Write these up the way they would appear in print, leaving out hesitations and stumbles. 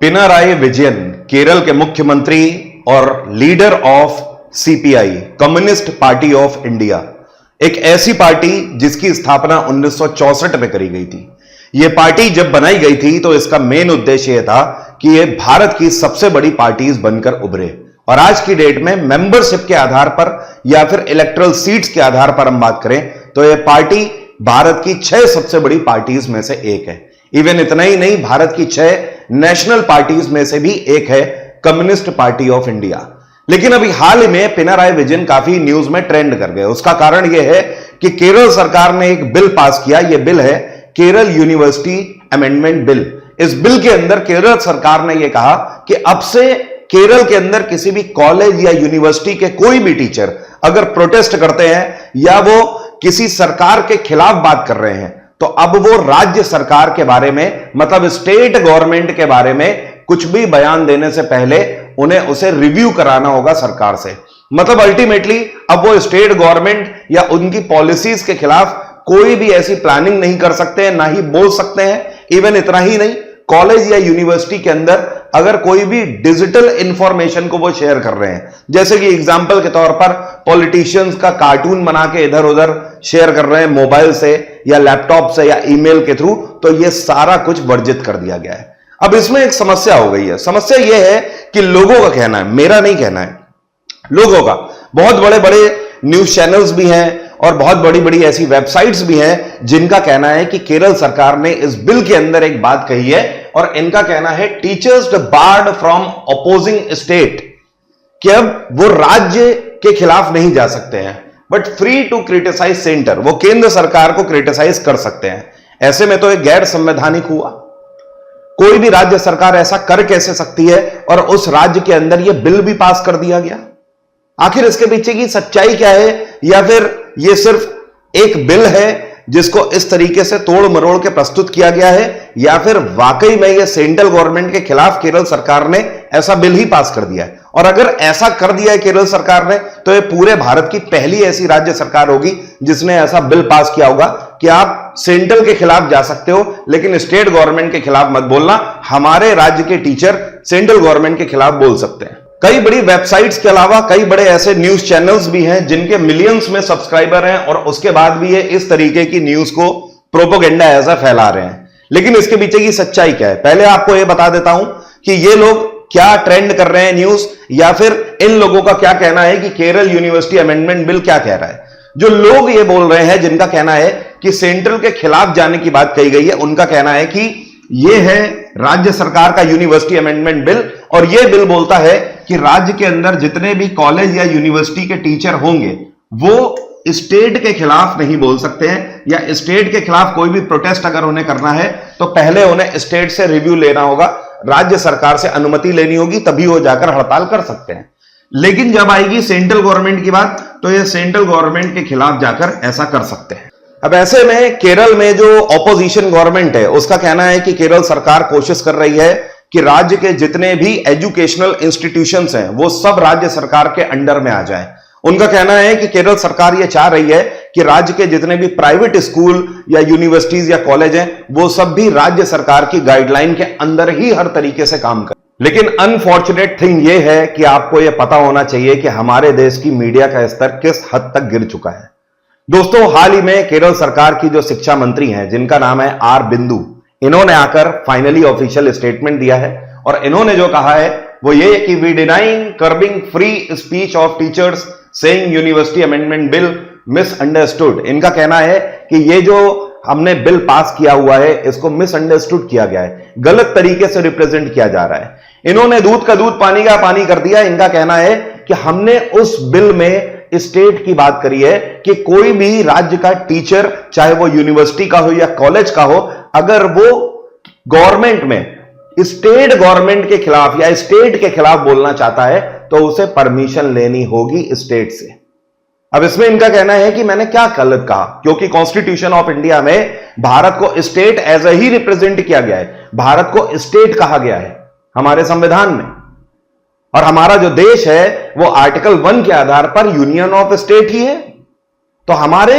पिनाराई विजयन केरल के मुख्यमंत्री और leader of CPI, communist party of India, एक ऐसी पार्टी जिसकी स्थापना 1964 में करी गई थी। यह पार्टी जब बनाई गई थी तो इसका मेन उद्देश्य यह था कि यह भारत की सबसे बड़ी पार्टीज बनकर उभरे। और आज की डेट में मेंबरशिप के आधार पर या फिर इलेक्टरल सीट्स के आधार पर हम बात करें तो यह पार्टी भारत की 6 सबसे बड़ी पार्टीज में से एक है। इवन इतना ही नहीं, भारत की 6 नेशनल पार्टीज में से भी एक है कम्युनिस्ट पार्टी ऑफ इंडिया। लेकिन अभी हाल ही में पिनाराई विजयन काफी न्यूज में ट्रेंड कर गए। उसका कारण यह है कि केरल सरकार ने एक बिल पास किया। यह बिल है केरल यूनिवर्सिटी अमेंडमेंट बिल। इस बिल के अंदर केरल सरकार ने यह कहा कि अब से केरल के अंदर किसी भी कॉलेज या यूनिवर्सिटी के कोई भी टीचर अगर प्रोटेस्ट करते हैं या वो किसी सरकार के खिलाफ बात कर रहे हैं तो अब वो राज्य सरकार के बारे में, मतलब स्टेट गवर्नमेंट के बारे में कुछ भी बयान देने से पहले उन्हें उसे रिव्यू कराना होगा सरकार से। मतलब अल्टीमेटली अब वो स्टेट गवर्नमेंट या उनकी पॉलिसीज के खिलाफ कोई भी ऐसी प्लानिंग नहीं कर सकते हैं, ना ही बोल सकते हैं। इवन इतना ही नहीं, कॉलेज या यूनिवर्सिटी के अंदर अगर कोई भी डिजिटल इंफॉर्मेशन को वो शेयर कर रहे हैं, जैसे कि एग्जांपल के तौर पर पॉलिटिशियंस का कार्टून बना के इधर उधर शेयर कर रहे हैं मोबाइल से या लैपटॉप से या ईमेल के थ्रू, तो ये सारा कुछ वर्जित कर दिया गया है। अब इसमें एक समस्या हो गई है। समस्या यह है कि लोगों का कहना है, मेरा नहीं कहना है, लोगों का, बहुत बड़े बड़े न्यूज चैनल्स भी हैं और बहुत बड़ी बड़ी ऐसी वेबसाइट्स भी हैं जिनका कहना है कि केरल सरकार ने इस बिल के अंदर एक बात कही है और इनका कहना है teachers board from opposing state, कि अब वो राज्य के खिलाफ नहीं जा सकते हैं but free to criticise centre, वो केंद्र सरकार को क्रिटिसाइज कर सकते हैं। ऐसे में तो एक गैर संवैधानिक हुआ। कोई भी राज्य सरकार ऐसा कर कैसे सकती है और उस राज्य के अंदर यह बिल भी पास कर दिया गया। आखिर इसके पीछे की सच्चाई क्या है, या फिर यह सिर्फ एक बिल है जिसको इस तरीके से तोड़ मरोड़ के प्रस्तुत किया गया है, या फिर वाकई में यह सेंट्रल गवर्नमेंट के खिलाफ केरल सरकार ने ऐसा बिल ही पास कर दिया है। और अगर ऐसा कर दिया है केरल सरकार ने तो यह पूरे भारत की पहली ऐसी राज्य सरकार होगी जिसने ऐसा बिल पास किया होगा कि आप सेंट्रल के खिलाफ जा सकते हो लेकिन स्टेट गवर्नमेंट के खिलाफ मत बोलना। हमारे राज्य के टीचर सेंट्रल गवर्नमेंट के खिलाफ बोल सकते हैं। कई बड़ी वेबसाइट्स के अलावा कई बड़े ऐसे न्यूज चैनल्स भी हैं जिनके मिलियंस में सब्सक्राइबर हैं और उसके बाद भी ये इस तरीके की न्यूज को प्रोपोगेंडा ऐसा फैला रहे हैं। लेकिन इसके पीछे की सच्चाई क्या है, पहले आपको यह बता देता हूं कि ये लोग क्या ट्रेंड कर रहे हैं न्यूज, या फिर इन लोगों का क्या कहना है कि केरल यूनिवर्सिटी अमेंडमेंट बिल क्या कह रहा है। जो लोग ये बोल रहे हैं, जिनका कहना है कि सेंट्रल के खिलाफ जाने की बात कही गई है, उनका कहना है कि यह है राज्य सरकार का यूनिवर्सिटी अमेंडमेंट बिल और यह बिल बोलता है कि राज्य के अंदर जितने भी कॉलेज या यूनिवर्सिटी के टीचर होंगे वो स्टेट के खिलाफ नहीं बोल सकते हैं, या स्टेट के खिलाफ कोई भी प्रोटेस्ट अगर उन्हें करना है तो पहले उन्हें स्टेट से रिव्यू लेना होगा, राज्य सरकार से अनुमति लेनी होगी, तभी वो जाकर हड़ताल कर सकते हैं। लेकिन जब आएगी सेंट्रल गवर्नमेंट की बात तो ये सेंट्रल गवर्नमेंट के खिलाफ जाकर ऐसा कर सकते हैं। अब ऐसे में केरल में जो ऑपोजिशन गवर्नमेंट है उसका कहना है कि केरल सरकार कोशिश कर रही है कि राज्य के जितने भी एजुकेशनल इंस्टीट्यूशंस हैं वो सब राज्य सरकार के अंडर में आ जाएं। उनका कहना है कि केरल सरकार यह चाह रही है कि राज्य के जितने भी प्राइवेट स्कूल या यूनिवर्सिटीज या कॉलेज हैं वो सब भी राज्य सरकार की गाइडलाइन के अंदर ही हर तरीके से काम करें। लेकिन अनफॉर्चुनेट थिंग यह है कि आपको यह पता होना चाहिए कि हमारे देश की मीडिया का स्तर किस हद तक गिर चुका है। दोस्तों, हाल ही में केरल सरकार की जो शिक्षा मंत्री हैं जिनका नाम है आर बिंदु, इन्होंने आकर फाइनली ऑफिशियल स्टेटमेंट दिया है और इन्होंने जो कहा है वो ये कि we denying curbing free speech of teachers saying university amendment bill misunderstood. इनका कहना है कि ये जो हमने बिल पास किया हुआ है इसको मिसअंडरस्टूड किया गया है, गलत तरीके से रिप्रेजेंट किया जा रहा है। इन्होंने दूध का दूध पानी का पानी कर दिया। इनका कहना है कि हमने उस बिल में स्टेट की बात करी है कि कोई भी राज्य का टीचर, चाहे वो यूनिवर्सिटी का हो या कॉलेज का हो, अगर वो गवर्नमेंट में स्टेट गवर्नमेंट के खिलाफ या स्टेट के खिलाफ बोलना चाहता है तो उसे परमिशन लेनी होगी स्टेट से। अब इसमें इनका कहना है कि मैंने क्या गलत कहा, क्योंकि कॉन्स्टिट्यूशन ऑफ इंडिया में भारत को स्टेट एज ए ही रिप्रेजेंट किया गया है, भारत को स्टेट कहा गया है हमारे संविधान में। और हमारा जो देश है वो आर्टिकल 1 के आधार पर यूनियन ऑफ स्टेट ही है। तो हमारे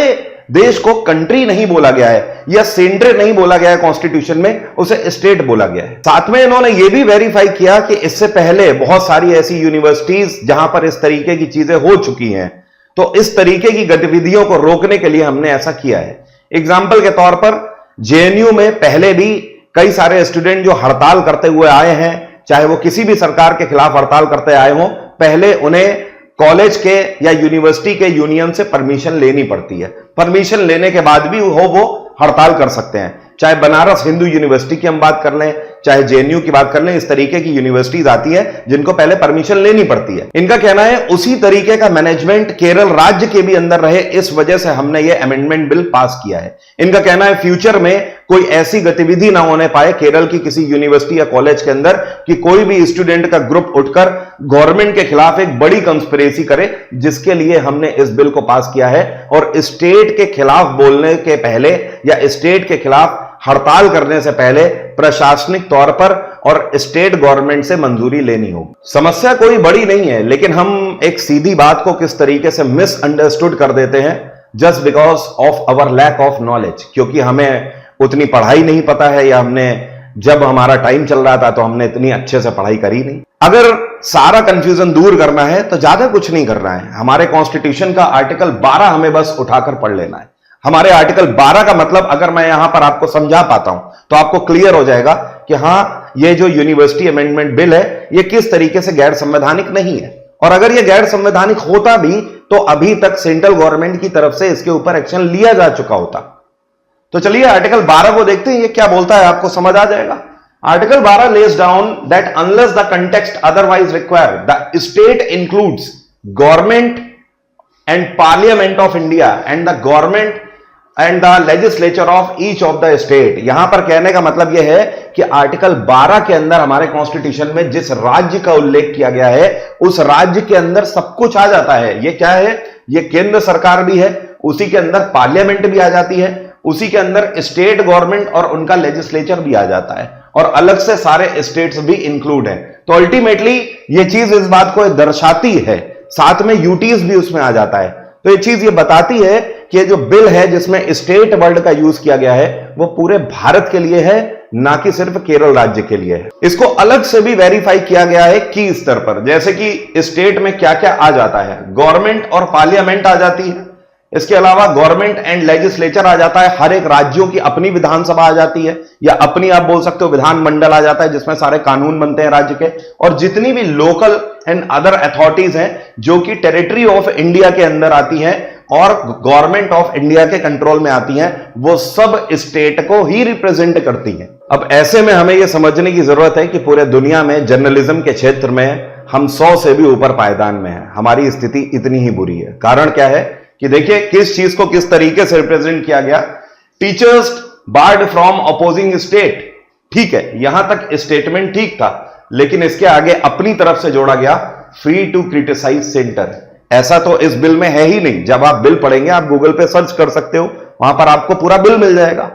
देश को कंट्री नहीं बोला गया है या सेंट्रे नहीं बोला गया है कॉन्स्टिट्यूशन में, उसे स्टेट बोला गया है। साथ में इन्होंने यह भी वेरीफाई किया कि इससे पहले बहुत सारी ऐसी यूनिवर्सिटीज जहां पर इस तरीके की चीजें हो चुकी हैं, तो इस तरीके की गतिविधियों को रोकने के लिए हमने ऐसा किया है। एग्जाम्पल के तौर पर जेएनयू में पहले भी कई सारे स्टूडेंट जो हड़ताल करते हुए आए हैं, चाहे वो किसी भी सरकार के खिलाफ हड़ताल करते आए हों, पहले उन्हें कॉलेज के या यूनिवर्सिटी के यूनियन से परमिशन लेनी पड़ती है। परमिशन लेने के बाद भी वो हड़ताल कर सकते हैं। चाहे बनारस हिंदू यूनिवर्सिटी की हम बात कर लें, चाहे जेएनयू की बात कर लें, इस तरीके की यूनिवर्सिटीज आती है जिनको पहले परमिशन लेनी पड़ती है। इनका कहना है उसी तरीके का मैनेजमेंट केरल राज्य के भी अंदर रहे, इस वजह से हमने ये अमेंडमेंट बिल पास किया है। इनका कहना है फ्यूचर में कोई ऐसी गतिविधि ना होने पाए केरल की किसी यूनिवर्सिटी या कॉलेज के अंदर कि कोई भी स्टूडेंट का ग्रुप उठकर गवर्नमेंट के खिलाफ एक बड़ी कंस्पिरेसी करे, जिसके लिए हमने इस बिल को पास किया है। और स्टेट के खिलाफ बोलने के पहले या स्टेट के खिलाफ हड़ताल करने से पहले प्रशासनिक तौर पर और स्टेट गवर्नमेंट से मंजूरी लेनी होगी। समस्या कोई बड़ी नहीं है, लेकिन हम एक सीधी बात को किस तरीके से मिसअंडरस्टूड कर देते हैं just because of our lack of knowledge, क्योंकि हमें उतनी पढ़ाई नहीं पता है, या हमने जब हमारा टाइम चल रहा था तो हमने इतनी अच्छे से पढ़ाई करी नहीं। अगर सारा कंफ्यूजन दूर करना है तो ज्यादा कुछ नहीं करना है। हमारे कॉन्स्टिट्यूशन का आर्टिकल 12 हमें बस उठाकर पढ़ लेना है। हमारे आर्टिकल 12 का मतलब अगर मैं यहां पर आपको समझा पाता हूं तो आपको क्लियर हो जाएगा कि हां, ये जो यूनिवर्सिटी अमेंडमेंट बिल है ये किस तरीके से गैर संवैधानिक नहीं है। और अगर ये गैर संवैधानिक होता भी तो अभी तक सेंट्रल गवर्नमेंट की तरफ से इसके ऊपर एक्शन लिया जा चुका होता। तो चलिए आर्टिकल 12 को देखते हैं, ये क्या बोलता है, आपको समझ आ जाएगा। Article 12 lays down that unless the context otherwise require, the state includes government and parliament of India and the government and the legislature of each of the state। यहां पर कहने का मतलब यह है कि आर्टिकल 12 के अंदर हमारे कॉन्स्टिट्यूशन में जिस राज्य का उल्लेख किया गया है उस राज्य के अंदर सब कुछ आ जाता है। ये क्या है, ये केंद्र सरकार भी है, उसी के अंदर पार्लियामेंट भी आ जाती है, उसी के अंदर स्टेट गवर्नमेंट और उनका लेजिस्लेचर भी आ जाता है, और अलग से सारे स्टेट्स भी इंक्लूड हैं। तो अल्टीमेटली ये चीज इस बात को दर्शाती है, साथ में यूटीज भी उसमें आ जाता है। तो ये चीज ये बताती है कि जो बिल है जिसमें स्टेट वर्ड का यूज किया गया है वो पूरे भारत के लिए है, ना कि सिर्फ केरल राज्य के लिए है। इसको अलग से भी वेरीफाई किया गया है की स्तर पर, जैसे कि स्टेट में क्या क्या आ जाता है। गवर्नमेंट और पार्लियामेंट आ जाती है, इसके अलावा गवर्नमेंट एंड लेजिस्लेचर आ जाता है, हर एक राज्यों की अपनी विधानसभा आ जाती है, या अपनी आप बोल सकते हो विधानमंडल आ जाता है जिसमें सारे कानून बनते हैं राज्य के। और जितनी भी लोकल एंड अदर अथॉरिटीज हैं जो कि टेरिटरी ऑफ इंडिया के अंदर आती हैं और गवर्नमेंट ऑफ इंडिया के कंट्रोल में आती हैं, वो सब स्टेट को ही रिप्रेजेंट करती हैं। अब ऐसे में हमें यह समझने की जरूरत है कि पूरे दुनिया में जर्नलिज्म के क्षेत्र में हम 100 से भी ऊपर पायदान में हैं, हमारी स्थिति इतनी ही बुरी है। कारण क्या है कि देखिए किस चीज को किस तरीके से रिप्रेजेंट किया गया। Teachers board from opposing state, ठीक है, यहां तक स्टेटमेंट ठीक था, लेकिन इसके आगे अपनी तरफ से जोड़ा गया फ्री टू क्रिटिसाइज सेंटर। ऐसा तो इस बिल में है ही नहीं। जब आप बिल पढ़ेंगे, आप गूगल पे सर्च कर सकते हो, वहां पर आपको पूरा बिल मिल जाएगा।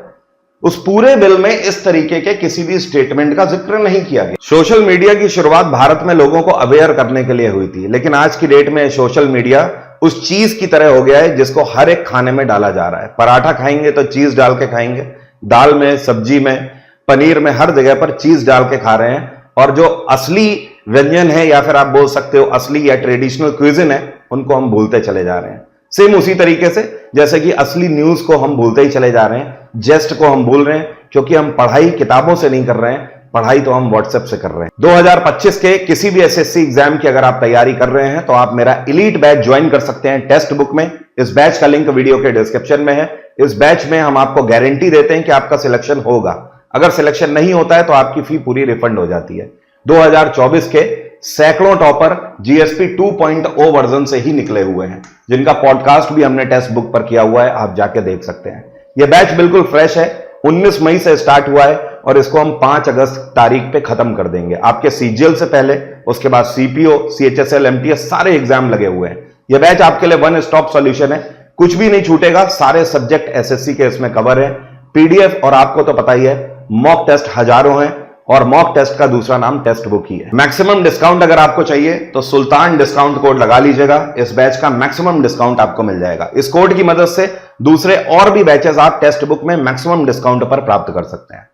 उस पूरे बिल में इस तरीके के किसी भी स्टेटमेंट का जिक्र नहीं किया गया। सोशल मीडिया की शुरुआत भारत में लोगों को अवेयर करने के लिए हुई थी, लेकिन आज की डेट में सोशल मीडिया उस चीज की तरह हो गया है जिसको हर एक खाने में डाला जा रहा है। पराठा खाएंगे तो चीज डाल के खाएंगे, दाल में, सब्जी में, पनीर में, हर जगह पर चीज डाल के खा रहे हैं। और जो असली व्यंजन है, या फिर आप बोल सकते हो असली या ट्रेडिशनल क्विजिन है, उनको हम भूलते चले जा रहे हैं। सेम उसी तरीके से जैसे कि असली न्यूज को हम भूलते ही चले जा रहे हैं, जेस्ट को हम भूल रहे हैं, क्योंकि हम पढ़ाई किताबों से नहीं कर रहे हैं, पढ़ाई तो हम व्हाट्सएप से कर रहे हैं। 2025 के किसी भी एसएससी एग्जाम की अगर आप तैयारी कर रहे हैं तो आप मेरा एलीट बैच ज्वाइन कर सकते हैं टेक्स्ट बुक में। इस बैच का लिंक वीडियो के डिस्क्रिप्शन में है। इस बैच में हम आपको गारंटी देते हैं कि आपका सिलेक्शन होगा। अगर सिलेक्शन नहीं होता है तो आपकी फी पूरी रिफंड हो जाती है। 2024 के सैकड़ों टॉपर जीएसपी 2.0 वर्जन से ही निकले हुए हैं, जिनका पॉडकास्ट भी हमने टेक्स्ट बुक पर किया हुआ है, आप जाके देख सकते हैं। यह बैच बिल्कुल फ्रेश है, 19 मई से स्टार्ट हुआ है और इसको हम 5 अगस्त तारीख पे खत्म कर देंगे। आपके सीजीएल से पहले, उसके बाद सीपीओ, सीएचएसएल, एमटीएस सारे एग्जाम लगे हुए हैं। यह बैच आपके लिए वन स्टॉप सॉल्यूशन है, कुछ भी नहीं छूटेगा, सारे सब्जेक्ट एसएससी के इसमें कवर है। पीडीएफ और आपको तो पता ही है, मॉक टेस्ट हजारों हैं और मॉक टेस्ट का दूसरा नाम टेस्ट बुक ही है। मैक्सिमम डिस्काउंट अगर आपको चाहिए तो सुल्तान डिस्काउंट कोड लगा लीजिएगा, इस बैच का मैक्सिमम डिस्काउंट आपको मिल जाएगा। इस कोड की मदद से दूसरे और भी बैचेस आप टेक्स्ट बुक में मैक्सिमम डिस्काउंट पर प्राप्त कर सकते हैं।